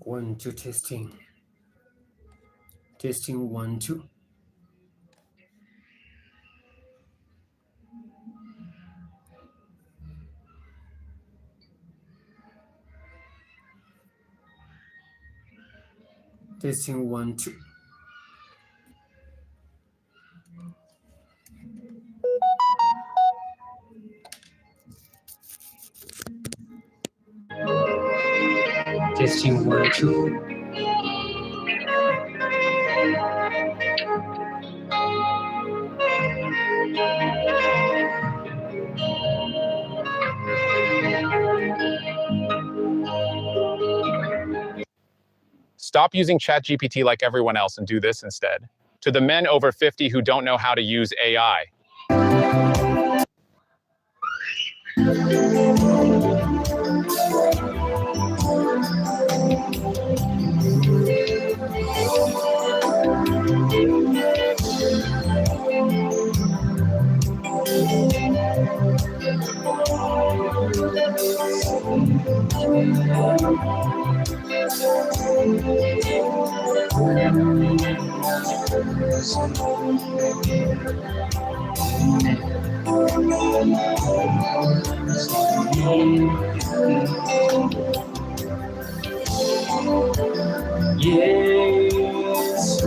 1 2 testing. Testing 1 2. Testing 1 2. Testing 1 2. Stop using ChatGPT like everyone else and do this instead. To the men over 50 who don't know how to use AI. Yes.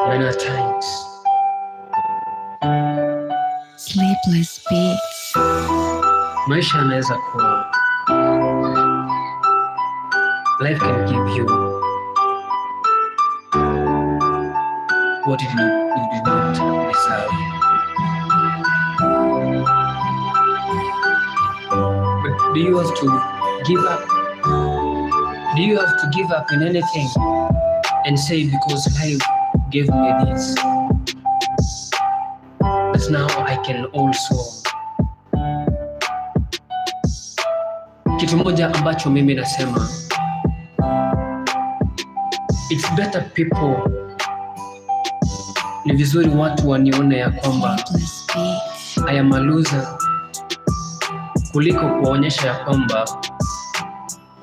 Many times. Sleepless beats. Maisha yanaweza kuwa life can give you what you did not deserve. But do you have to give up? Do you have to give up in anything and say because life gave me this, but now I can also. Kitu moja ambacho mimi nasema, it's better people, ni vizuri watu wanione ya kwamba I am a loser kuliko kuonyesha ya kwamba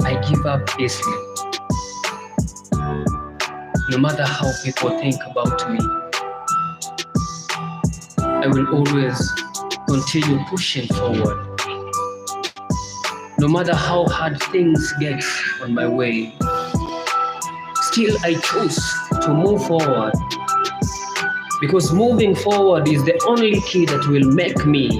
I give up easily. No matter how people think about me, I will always continue pushing forward. No matter how hard things get on my way, still I choose to move forward. Because moving forward is the only key that will make me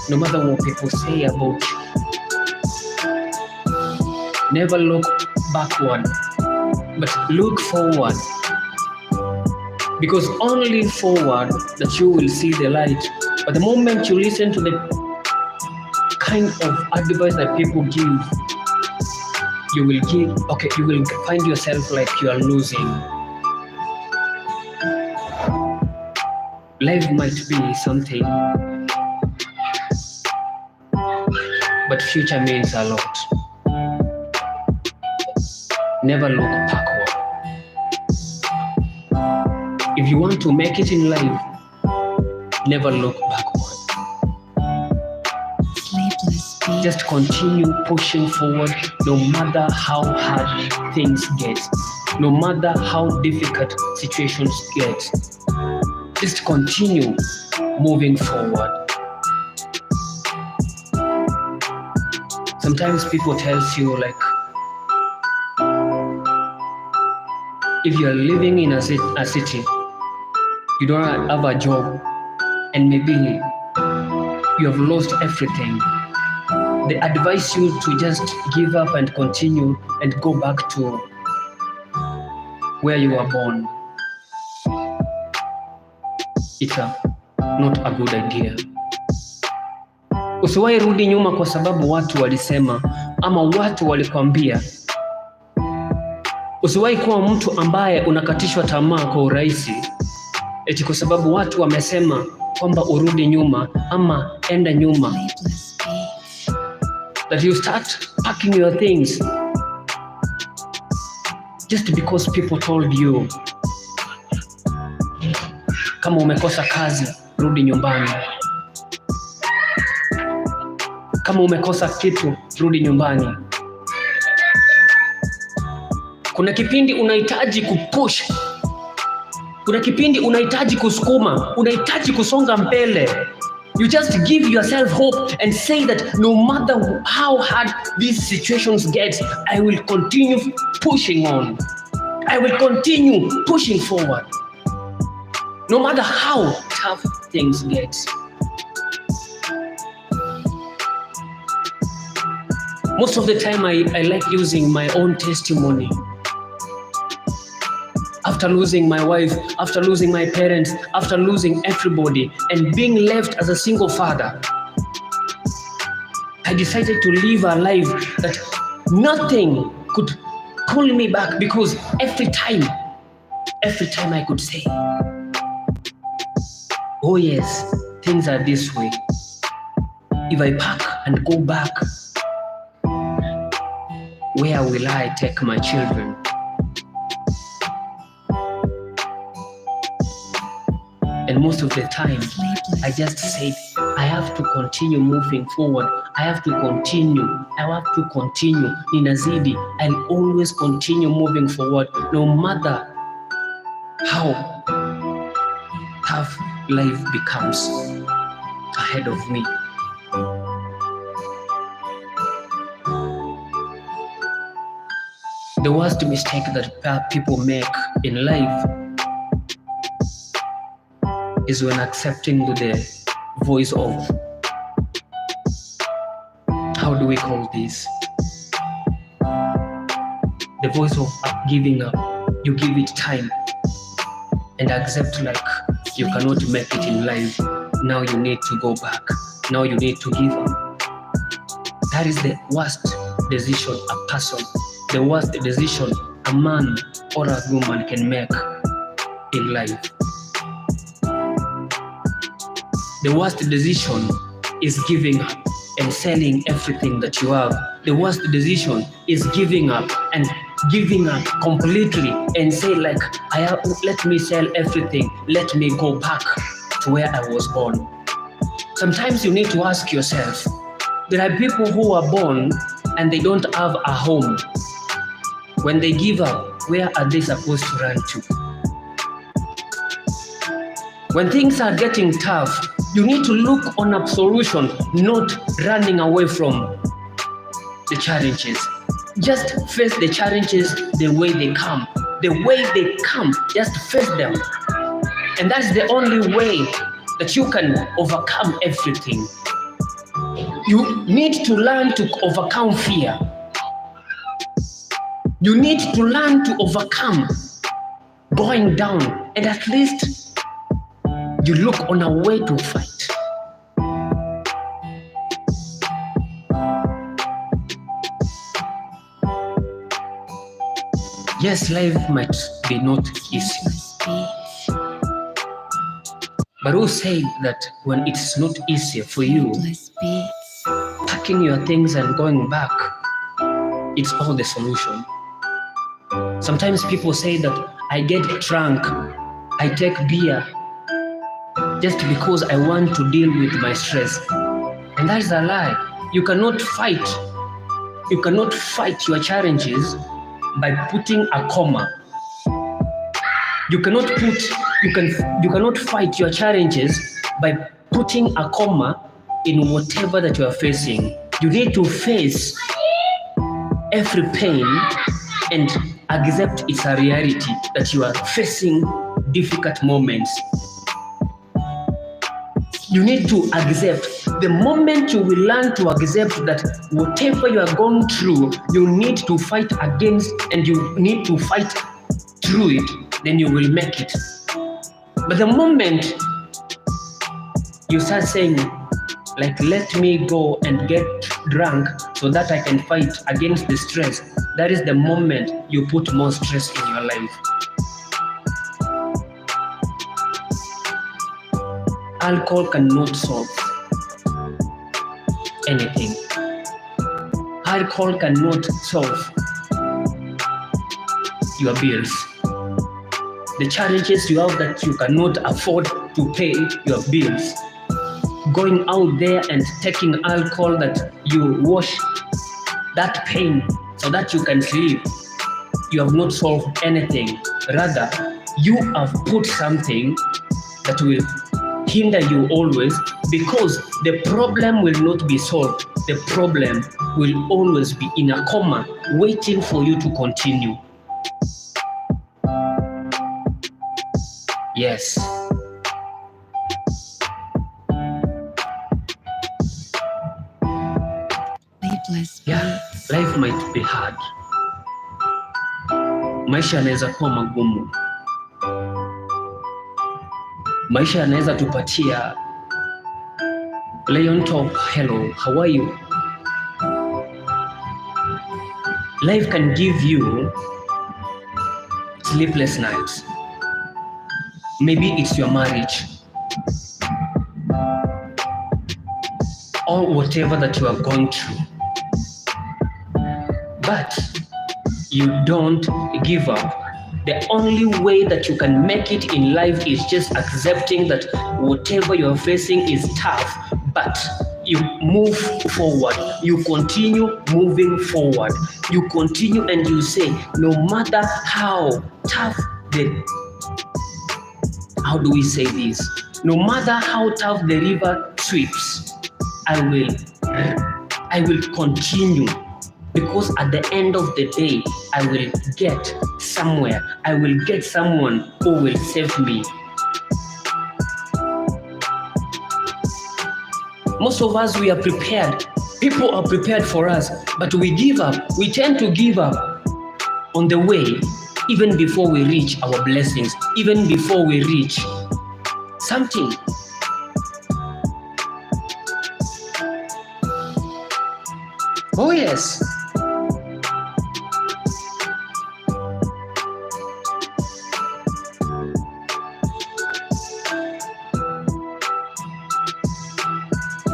no matter what people say about you, never look backward, but look forward. Because only forward that you will see the light. But the moment you listen to the kind of advice that people give, you will find yourself like you are losing. Life might be something, but future means a lot. Never look backward. If you want to make it in life, never look backward. Just continue pushing forward no matter how hard things get, no matter how difficult situations get. just continue moving forward. Sometimes people tells you like, if you are living in a city, you don't have a job, and maybe you have lost everything, they advise you to just give up and continue and go back to where you were born. It's not a good idea. Usiwahi rudi nyuma kwa sababu watu walisema ama watu walikwambia. Usiwahi kuwa mtu ambaye unakatishwa tamaa kwa urahisi eti kwa sababu watu wamesema kwamba urudi nyuma ama enda nyuma. That you start packing your things just because people told you. Kama umekosa kazi, rudi nyumbani. Kama umekosa kitu, rudi nyumbani. Kuna kipindi unahitaji kupush. Kuna kipindi unahitaji kusukuma, unahitaji kusonga mbele. You just give yourself hope and say that no matter how hard these situations get, I will continue pushing on. I will continue pushing forward. No matter how tough things get. Most of the time I like using my own testimony. After losing my wife, after losing my parents, after losing everybody and being left as a single father, I decided to live a life that nothing could pull me back, because every time I could say, oh yes, things are this way. If I pack and go back, where will I take my children? And most of the time, I just said, I have to continue moving forward. I have to continue. Ninazidi. I'll always continue moving forward, no matter how tough life becomes ahead of me. The worst mistake that people make in life is when accepting the voice of, how do we call this? The voice of giving up. You give it time and accept like you cannot make it in life. Now you need to go back. Now you need to give up. That is the worst decision a person, the worst decision a man or a woman can make in life. The worst decision is giving up and selling everything that you have. The worst decision is giving up and giving up completely and say like, let me sell everything. Let me go back to where I was born. Sometimes you need to ask yourself, there are people who are born and they don't have a home. When they give up, where are they supposed to run to? When things are getting tough, you need to look on a solution, not running away from the challenges. Just face the challenges the way they come. The way they come, just face them. And that's the only way that you can overcome everything. You need to learn to overcome fear. You need to learn to overcome going down, and at least you look on a way to fight. Yes, life might be not easy. But who said that when it's not easy for you, packing your things and going back, it's all the solution? Sometimes people say that I get drunk, I take beer, just because I want to deal with my stress. And that is a lie. You cannot fight your challenges by putting a comma You cannot fight your challenges by putting a comma in whatever that you are facing. You need to face every pain and accept it's a reality that you are facing difficult moments. You need to accept. The moment you will learn to accept that whatever you are going through, you need to fight against and you need to fight through it, then you will make it. But the moment you start saying, like, let me go and get drunk so that I can fight against the stress, that is the moment you put more stress in your life. Alcohol cannot solve anything. Alcohol cannot solve your bills. The challenges you have that you cannot afford to pay your bills. Going out there and taking alcohol that you wash that pain so that you can sleep. You have not solved anything. Rather, you have put something that will hinder you always, because the problem will not be solved. The problem will always be in a coma, waiting for you to continue. Yes. Yeah, life might be hard. Maisha yanaweza kuwa magumu. Maisha yanaweza tupatia lay on top, hello, how are you? Life can give you sleepless nights. Maybe it's your marriage or whatever that you are going through. But you don't give up. The only way that you can make it in life is just accepting that whatever you are facing is tough, but you move forward. You continue moving forward. You continue and you say, no matter how tough how do we say this? No matter how tough the river sweeps, I will continue. Because at the end of the day, I will get somewhere. I will get someone who will save me. Most of us, we are prepared. People are prepared for us, but we give up. We tend to give up on the way, even before we reach our blessings, even before we reach something. Oh yes.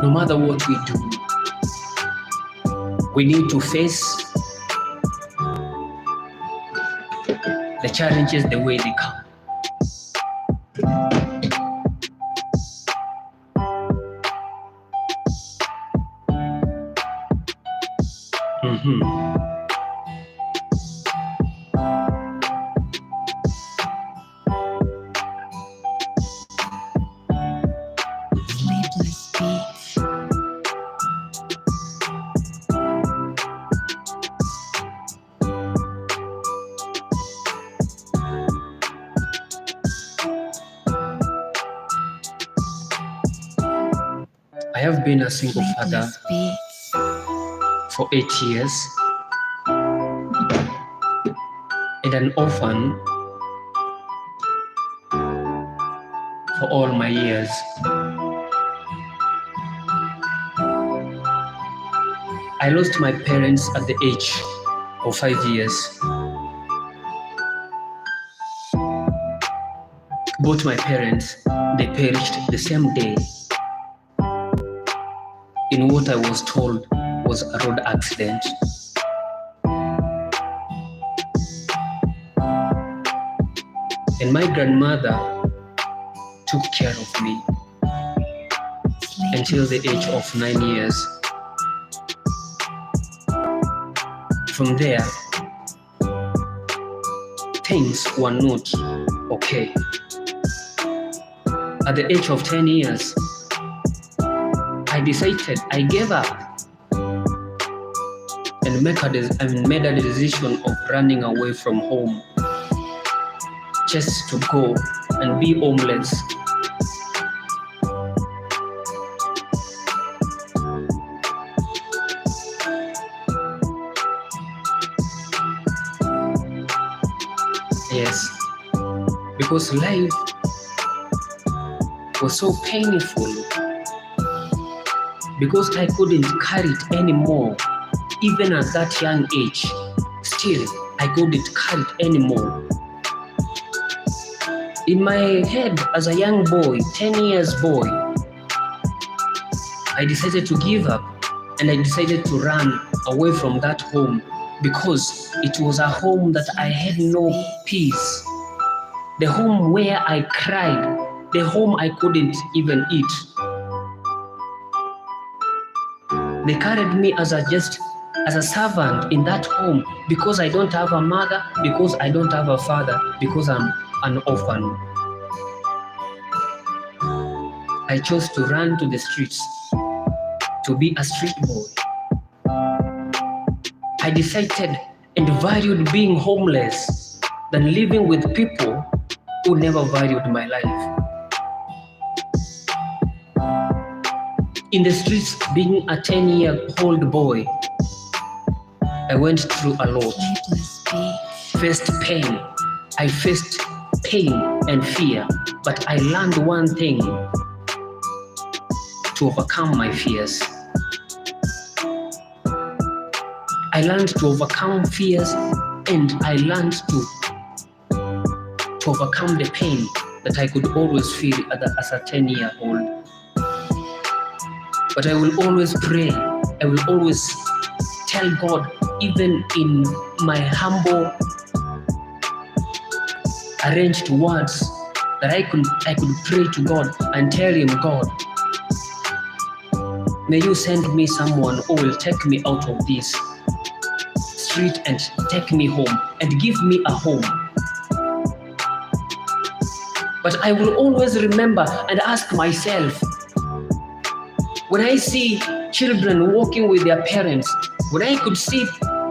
No matter what we do, we need to face the challenges the way they come. Sleepless beats. I have been a single father Sleepless beats. for 8 years and an orphan for all my years. I lost my parents at the age of 5 years. Both my parents, they perished the same day in what I was told was a road accident. And my grandmother took care of me until the age of 9 years. From there, things were not Okay. At the age of 10 years, I gave up and made a decision of running away from home just to go and be homeless. Yes, because life was so painful, because I couldn't carry it anymore. Even at that young age, still I couldn't carry it anymore. In my head as a young boy, 10 years boy, I decided to give up and I decided to run away from that home because it was a home that I had no peace. The home where I cried, the home I couldn't even eat. They carried me as a servant in that home because I don't have a mother, because I don't have a father, because I'm an orphan. I chose to run to the streets, to be a street boy. I decided and valued being homeless than living with people who never valued my life. In the streets, being a 10-year-old boy, I went through a lot. Faced pain. I faced pain and fear, but I learned one thing: to overcome my fears. I learned to overcome fears, and I learned to overcome the pain that I could always feel as a 10-year-old. But I will always pray. I will always tell God, even in my humble, arranged words, that I could pray to God and tell Him, God, may you send me someone who will take me out of this street and take me home and give me a home. But I will always remember and ask myself, when I see children walking with their parents, when I could see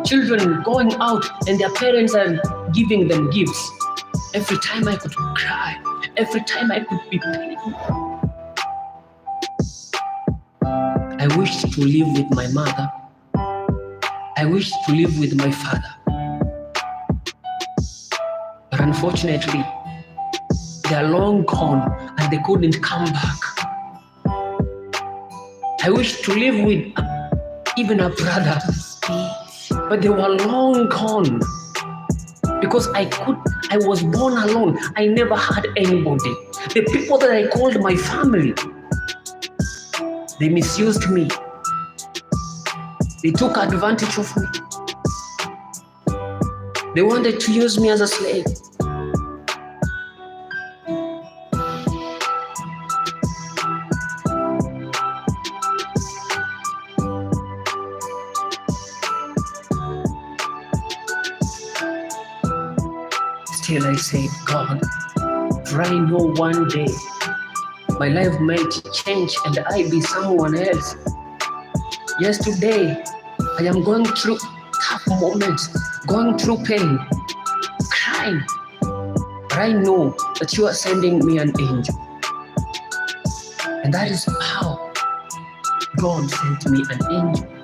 children going out and their parents are giving them gifts, every time I could cry, every time I could be pained. I wished to live with my mother. I wished to live with my father. But unfortunately, they are long gone and they couldn't come back. I wished to live with even a brother, but they were long gone because I was born alone. I never had anybody. The people that I called my family, they misused me. They took advantage of me. They wanted to use me as a slave. Still I said, God, for I know one day my life might change and I be someone else. Yes, today I am going through tough moments, going through pain, crying. But I know that you are sending me an angel. And that is how God sent me an angel.